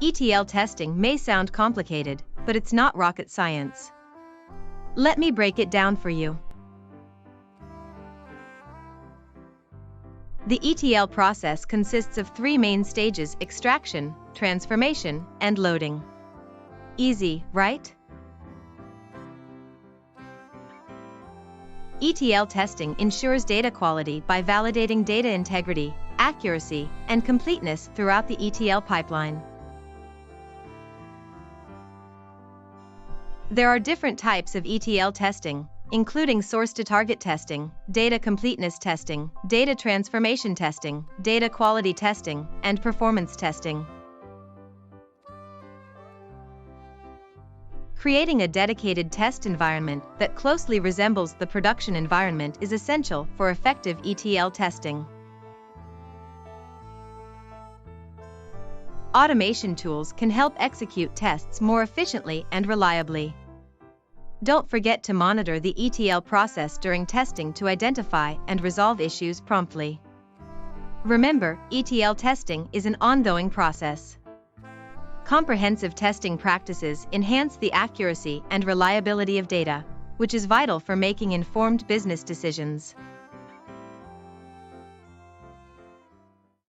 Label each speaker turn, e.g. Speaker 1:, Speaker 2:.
Speaker 1: ETL testing may sound complicated, but it's not rocket science. Let me break it down for you. The ETL process consists of three main stages: extraction, transformation, and loading. Easy, right? ETL testing ensures data quality by validating data integrity, accuracy, and completeness throughout the ETL pipeline. There are different types of ETL testing, including source-to-target testing, data completeness testing, data transformation testing, data quality testing, and performance testing. Creating a dedicated test environment that closely resembles the production environment is essential for effective ETL testing. Automation tools can help execute tests more efficiently and reliably. Don't forget to monitor the ETL process during testing to identify and resolve issues promptly. Remember, ETL testing is an ongoing process. Comprehensive testing practices enhance the accuracy and reliability of data, which is vital for making informed business decisions.